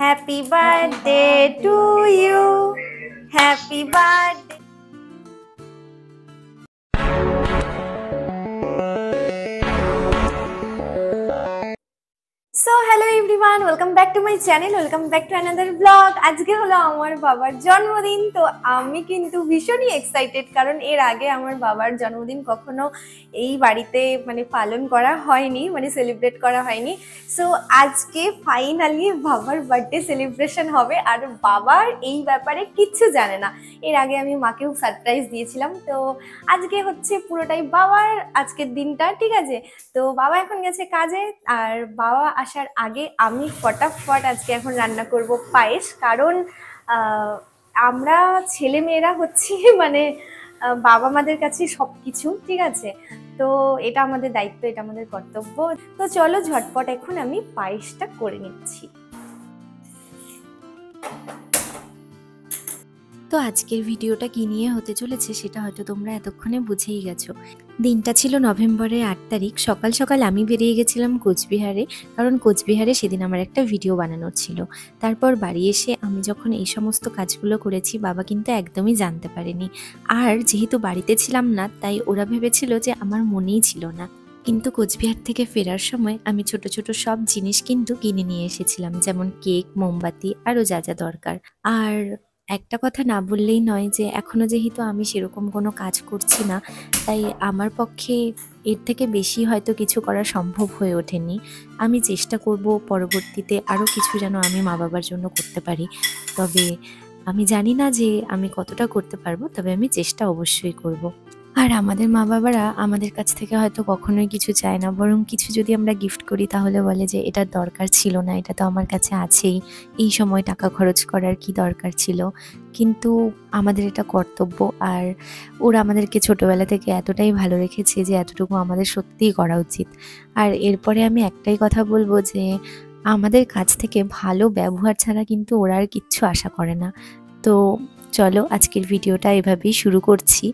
Happy birthday to you. Happy birthday. So hello everyone, welcome back to my channel, welcome back to another vlog. আজকে হলো আমার বাবার জন্মদিন। তো আমি কিন্তু ভীষণই এক্সাইটেড, কারণ এর আগে আমার বাবার জন্মদিন কখনো এই বাড়িতে পালন করা হয়নি, সেলিব্রেট করা হয়নি। সো আজকে ফাইনালি বাবার বার্থডে সেলিব্রেশন হবে, আর বাবার এই ব্যাপারে কিচ্ছু জানে না। এর আগে আমি মাকেও সারপ্রাইজ দিয়েছিলাম। তো আজকে হচ্ছে পুরোটাই বাবার আজকের দিনটা, ঠিক আছে। তো বাবা এখন গেছে কাজে, আর বাবা আসার আগে আমি ফটাফট আজকে এখন রান্না করব পায়েস, কারণ আমরা ছেলে মেয়েরা হচ্ছে বাবা মাদের কাছে সব কিছু, ঠিক আছে। তো এটা আমাদের দায়িত্ব, এটা আমাদের কর্তব্য। তো চলো ঝটপট এখন আমি পায়েসটা করে নিচ্ছি। তো আজকের ভিডিওটা কি নিয়ে হতে চলেছে সেটা হয়তো তোমরা এতক্ষণে বুঝেই গেছো। দিনটা ছিল নভেম্বরের 8 তারিখ। সকাল সকাল আমি বেরিয়ে গেছিলাম কোচবিহারে, কারণ কোচবিহারে সেদিন আমার একটা ভিডিও বানানোর ছিল। তারপর বাড়ি এসে আমি যখন এই সমস্ত কাজগুলো করেছি, বাবা কিন্তু একদমই জানতে পারেনি। আর যেহেতু বাড়িতে ছিলাম না, তাই ওরা ভেবেছিল যে আমার মনেই ছিল না। কিন্তু কোচবিহার থেকে ফেরার সময় আমি ছোট ছোট সব জিনিস কিন্তু কিনে নিয়ে এসেছিলাম, যেমন কেক, মোমবাতি, আরও যা যা দরকার। আর একটা কথা না বললেই নয় যে এখনো যেহেতু আমি সেরকম কোনো কাজ করছি না, তাই আমার পক্ষে এর থেকে বেশি হয়তো কিছু করা সম্ভব হয়ে ওঠেনি। আমি চেষ্টা করব পরবর্তীতে আরও কিছু যেন আমি মা বাবার জন্য করতে পারি। তবে আমি জানি না যে আমি কতটা করতে পারবো, তবে আমি চেষ্টা অবশ্যই করব। আর আমাদের মা বাবারা আমাদের কাছ থেকে হয়তো কখনোই কিছু চায় না, বরং কিছু যদি আমরা গিফট করি তাহলে বলে যে এটার দরকার ছিল না, এটা তো আমার কাছে আছেই, এই সময় টাকা খরচ করার কি দরকার ছিল। কিন্তু আমাদের এটা কর্তব্য, আর ওরা আমাদেরকে ছোটোবেলা থেকে এতটাই ভালো রেখেছে যে এতটুকু আমাদের সত্যিই করা উচিত। আর এরপরে আমি একটাই কথা বলবো যে আমাদের কাছ থেকে ভালো ব্যবহার ছাড়া কিন্তু ওরা আর কিচ্ছু আশা করে না। তো চলো আজকের ভিডিওটা এভাবেই শুরু করছি।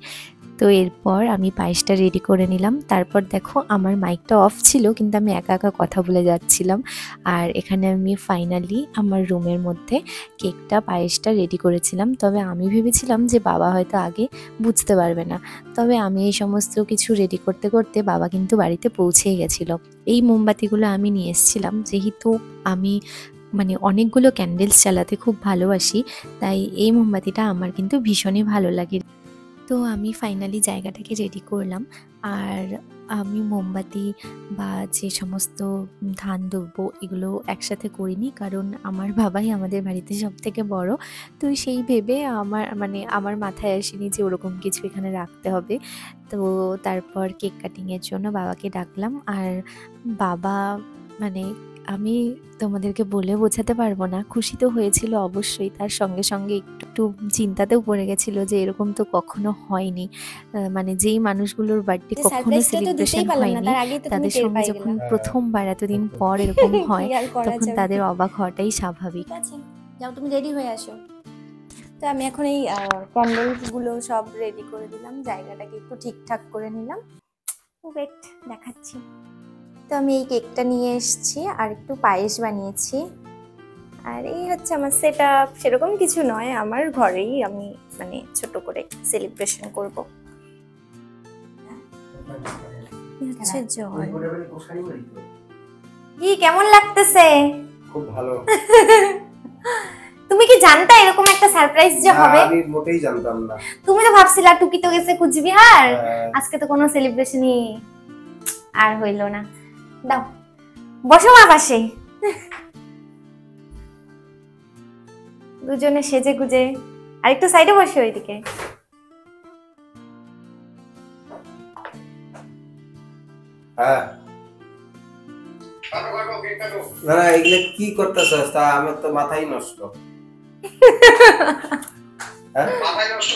তো এরপর আমি পায়েসটা রেডি করে নিলাম। তারপর দেখো আমার মাইকটা অফ ছিল, কিন্তু আমি একা একা কথা বলে যাচ্ছিলাম। আর এখানে আমি ফাইনালি আমার রুমের মধ্যে কেকটা, পায়েসটা রেডি করেছিলাম। তবে আমি ভেবেছিলাম যে বাবা হয়তো আগে বুঝতে পারবে না। তবে আমি এই সমস্ত কিছু রেডি করতে করতে বাবা কিন্তু বাড়িতে পৌঁছেই গেছিলো। এই মোমবাতিগুলো আমি নিয়ে এসেছিলাম, যেহেতু আমি অনেকগুলো ক্যান্ডেলস জ্বালাতে খুব ভালোবাসি, তাই এই মোমবাতিটা আমার কিন্তু ভীষণই ভালো লাগে। তো আমি ফাইনালি জায়গাটাকে রেডি করলাম। আর আমি মোমবাতি বা যে সমস্ত ধান দ্রব্য এগুলো একসাথে করিনি, কারণ আমার বাবাই আমাদের বাড়িতে সব থেকে বড়। তো সেই ভেবে আমার মাথায় আসেনি যে ওরকম কিছু এখানে রাখতে হবে। তো তারপর কেক কাটিংয়ের জন্য বাবাকে ডাকলাম। আর বাবা আমি তোমাদেরকে বলে বোঝাতে পারবো না, খুশি তো হয়েছিল অবশ্যই, তার সঙ্গে সঙ্গে একটু চিন্তাতেও পড়ে গেছিল যে এরকম তো কখনো হয়নি। যেই মানুষগুলোর বার্থডে কখনো সেলিব্রেশন হয়নি, তাদের সঙ্গে যখন প্রথমবার এতদিন পর এরকম হয়, তখন তাদের অবাক হওয়াটাই স্বাভাবিক। যাও তুমি রেডি হয়ে আসো। তো আমি এখন এই ক্যান্ডেলসগুলো সব রেডি করে দিলাম, জায়গাটাকে একটু ঠিকঠাক করে নিলাম। ওয়েট দেখাচ্ছি। তো আমি এই কেকটা নিয়ে এসেছি, আর একটু পায়েস বানিয়েছি। আর এই হচ্ছে আমার সেট আপ। সেরকম কিছু নয়, আমার ঘরেই আমি ছোট করে সেলিব্রেশন করব। হচ্ছে জল। কি কেমন লাগতেছে? খুব ভালো। তুমি কি জানতা এরকম একটা সারপ্রাইজ যে হবে? আমি মোটেই জানতাম না। তুমি তো ভাবছিলা টুকি তো গেছে কুচবিহার, আজকে তো কোনো সেলিব্রেশনই আর হইল না। দাও বসো মা পাশে, দুজনে সেজে গুজে। আর একটু সাইডে বসো ওইদিকে। হ্যাঁ না না, এগুলো কি করতেছস? তা আমার তো মাথাই নষ্ট। মাথাই নষ্ট?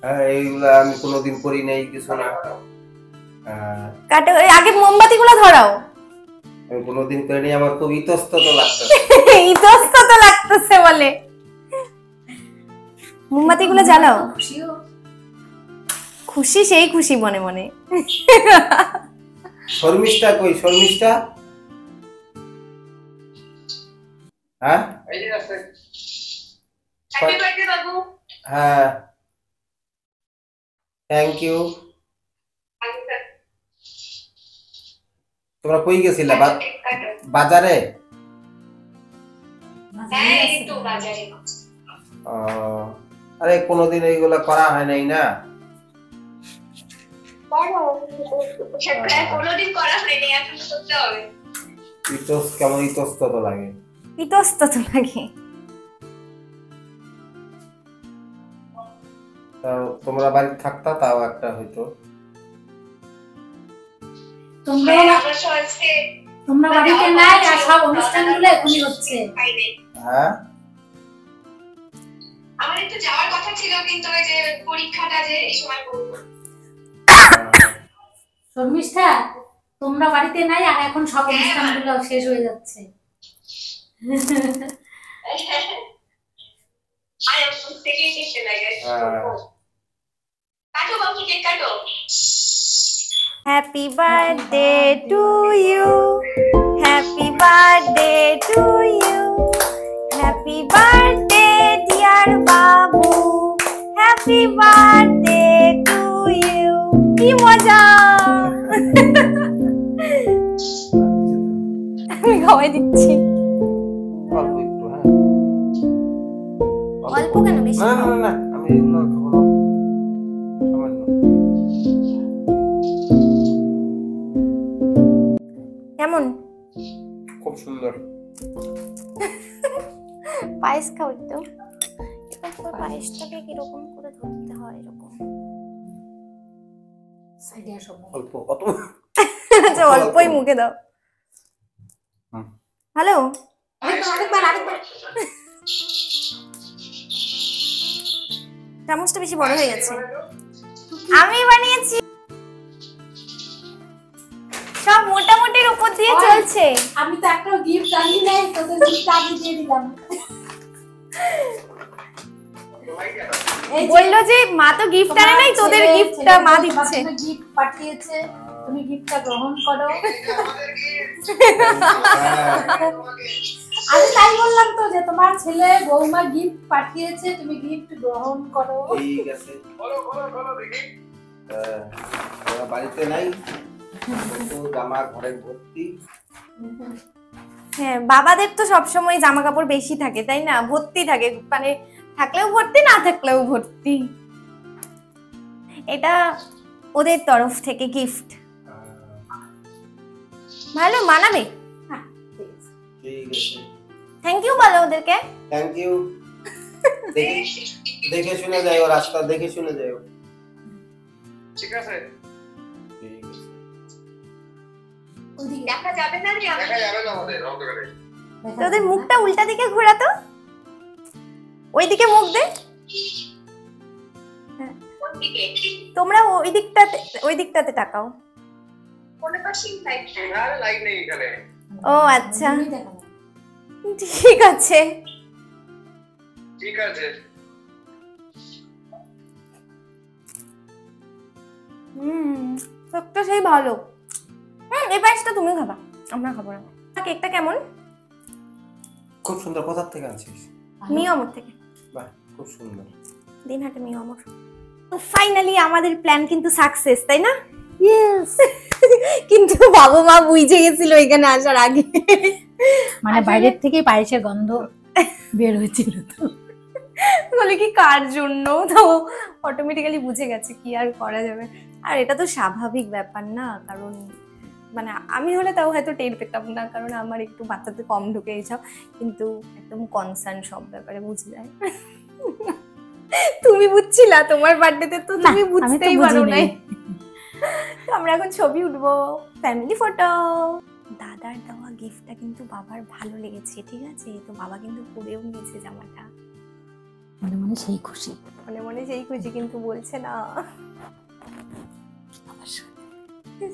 হ্যাঁ, এইগুলা আমি কোনোদিন করি নাই, কিছু না। কাটো, আগে মোমবাতিগুলো ধরাও। আমি কোনোদিন করিনি, আমার খুব ইতস্তত লাগতেছে। ইতস্তত লাগতেছে বলে? মোমবাতিগুলো জ্বালাও। খুশি সেই খুশি মনে মনে। শর্মিষ্ঠা কই? শর্মিষ্ঠা হ্যাঁ এই যে আছে হ্যাপি বার্থডে বাবু। হ্যাঁ থ্যাংক ইউ। তোমরা কই গেছিলা বাজারে? হ্যাঁ এই তো বাজারে। ও, আরে কোনোদিন এইগুলা করা হয় নাই না। কোনোদিন করা হয়নি, এখন করতে হবে। কেমন ইতস্তত লাগে। ইতস্তত লাগে। তাও তোমরা বাড়ি থাকতা তাও একটা হইতো। তোমরা বাড়িতে নাই আর সব অনুষ্ঠানগুলো এখনই হচ্ছে। হ্যাঁ আমার একটু যাওয়ার কথা ছিল, কিন্তু ওই যে পরীক্ষাটা যে এই সময় করব। শর্মিষ্ঠা, তোমরা বাড়িতে নাই আর এখন সব অনুষ্ঠানগুলো শেষ হয়ে যাচ্ছে। আই এম থেকে শেষ হয়ে গেছে। কাটো বাবু, কেক কাটো। Happy birthday to you, happy birthday to you, happy birthday dear বাবু, হ্যাপি বার্থডে টু ইউ। কি মজা! আমি খাওয়াই দিচ্ছি। অল্প একটু। হ্যাঁ অল্প কেন, বেশি না না না না, আমি এগুলো খাবো না, সামান্য। কেমন? খুব সুন্দর। পায়েস খাও একটু। পায়েসটাকে কিরকম করে ধরতে হয়, এরকম সাইডে আসো। অল্প অত আচ্ছা অল্পই মুখে দাও। হ্যালো, আরেকবার চামচটা বেশি বড় হয়ে গেছে। আমি বানিয়েছি। সব মোটামুটির উপর দিয়ে চলছে। আমি তো একটা গিফট আনি নাই, তোদের গিফট আনি দিয়ে দিলাম। বললো যে মা তো গিফট আনে নাই, তোদের গিফটটা মা দিচ্ছে। গিফট পাঠিয়েছে, তুমি গিফটটা গ্রহণ করো। আমি তাই বললাম তো যে তোমার ছেলে বৌমা গিফট পাঠিয়েছে, তুমি গিফট গ্রহণ করো। ঠিক আছে, বলো দেখি। ওরা বাড়িতে নাই, জামা ঘরে ভর্তি। হ্যাঁ, বাবাদের তো সবসময় জামা কাপড় বেশি থাকে, তাই না? ভর্তি থাকে, মানে থাকলেও ভর্তি, না থাকলেও ভর্তি। এটা ওদের তরফ থেকে গিফট। ভালো মানাবে। ঠিক আছে, থ্যাংক ইউ বলো ওদেরকে। Thank you. দেখে শুনে যাও, রাস্তা দেখে শুনে যাও। ঠিক আছে, ঠিক আছে। দেখা যাবে না, দেখা যাবে না আমাদের অন্ধকারে। তোদের মুখটা উল্টা দিকে ঘোরাতো, ওইদিকে মুখ দে। তোমরা ওই দিকটাতে তাকাও। আরে লাইট নেই এখানে। ও আচ্ছা, ঠিক আছে। ঠিক আছে। সবটা সেই ভালো। এই পায়েসটা তুমি খাবা, আমরা খাবো না। কেকটা কেমন? খুব সুন্দর। কোথার থেকে আনছিস? মিও আমর থেকে। বাহ, খুব সুন্দর। দিনহাটা মিও আমর। তো ফাইনালি আমাদের প্ল্যান কিন্তু সাকসেস, তাই না? ইয়েস। কিন্তু বাবা মা বুঝে গেছিল এখানে আসার আগে, মানে বাইরের থেকে পায়েসের গন্ধ বের হয়েছিল, তো বলে কি কার জন্য, তো অটোমেটিক্যালি বুঝে গেছে, কি আর করা যাবে। আর এটা তো স্বাভাবিক ব্যাপার না, কারণ মানে আমি হলে তাও হয়তো টের পেতাম না, কারণ আমার একটু বাচ্চাতে কম ঢুকে এইসব, কিন্তু একদম কনসার্ন সব ব্যাপারে বুঝে যায়। তুমি বুঝছিলা তোমার বার্থডেতে, তো তুমি বুঝতেই পারো নাই। তো আমরা এখন ছবি উঠবো, ফ্যামিলি ফটো। দাদার দেওয়া গিফটটা কিন্তু বাবার ভালো লেগেছে, ঠিক আছে? তো বাবা কিন্তু পরেও নিয়েছে জামাটা, মনে মনে সেই খুশি। মনে মনে সেই খুশি, কিন্তু বলছে না।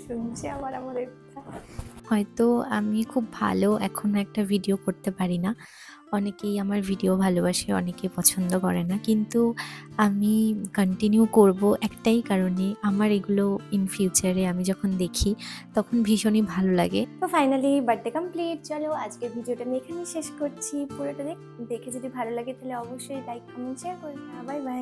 শুনছে আবার আমাদের কথা। হয়তো আমি খুব ভালো এখনো একটা ভিডিও করতে পারি না, অনেকেই আমার ভিডিও ভালোবাসে, অনেকে পছন্দ করে না, কিন্তু আমি কন্টিনিউ করব একটাই কারণে, আমার এগুলো ইন ফিউচারে আমি যখন দেখি তখন ভীষণই ভালো লাগে। তো ফাইনালি বার্থডে কমপ্লিট। চলো আজকের ভিডিওটা আমি এখানেই শেষ করছি। পুরোটা দেখে যদি ভালো লাগে তাহলে অবশ্যই লাইক কমেন্ট শেয়ার করে দাও। Bye bye.